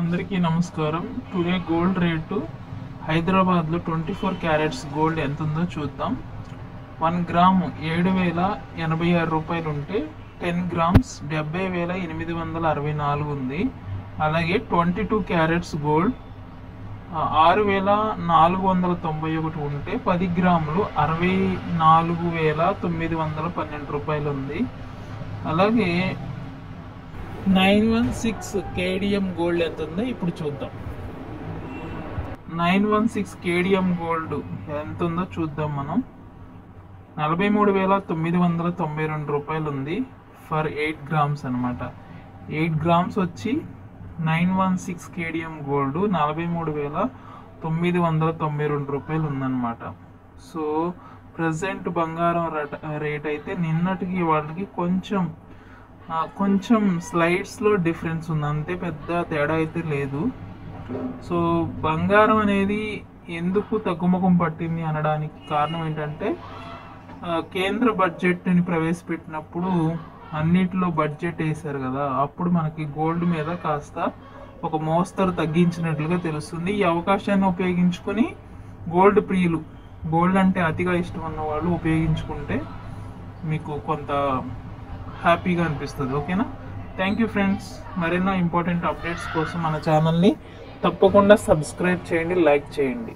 అందరికీ నమస్కారం. Today gold rate హైదరాబాద్లో 24 క్యారెట్స్ గోల్డ్ ఎంత ఉందో చూద్దాం. 1 గ్రాము 7,086 రూపాయలు ఉంటే 10 గ్రామ్స్ 70,864 ఉంది. అలాగే 22 క్యారెట్స్ గోల్డ్ 6,491 ఉంటే 10 గ్రాములు 64,912 రూపాయలు ఉంది. అలాగే 916 కేడిఎం గోల్డ్ ఎంత ఉందో ఇప్పుడు చూద్దాం. 916 కేడిఎం గోల్డ్ ఎంత ఉందో చూద్దాం. మనం 43,992 రూపాయలు ఉంది ఫర్ 8 గ్రామ్స్ అనమాట. 8 గ్రామ్స్ వచ్చి 916 కేడిఎం గోల్డ్ 43,992 రూపాయలు ఉందన్నమాట. సో ప్రజెంట్ బంగారం రేట్ అయితే నిన్నటికి వాళ్ళకి కొంచెం స్లైడ్స్లో డిఫరెన్స్ ఉంది, అంతే, పెద్ద తేడా అయితే లేదు. సో బంగారం అనేది ఎందుకు తగ్గుముఖం పట్టింది అనడానికి కారణం ఏంటంటే కేంద్ర బడ్జెట్ని ప్రవేశపెట్టినప్పుడు అన్నిటిలో బడ్జెట్ వేశారు కదా, అప్పుడు మనకి గోల్డ్ మీద కాస్త ఒక మోస్తరు తగ్గించినట్లుగా తెలుస్తుంది. ఈ అవకాశాన్ని ఉపయోగించుకొని గోల్డ్ ప్రియులు, గోల్డ్ అంటే అతిగా ఇష్టం ఉన్న వాళ్ళు ఉపయోగించుకుంటే మీకు కొంత హ్యాపీగా అనిపిస్తుంది. ఓకేనా? Thank you friends. మరెన్నో ఇంపార్టెంట్ అప్డేట్స్ కోసం మన ఛానల్ని తప్పకుండా సబ్స్క్రైబ్ చేయండి, లైక్ చేయండి.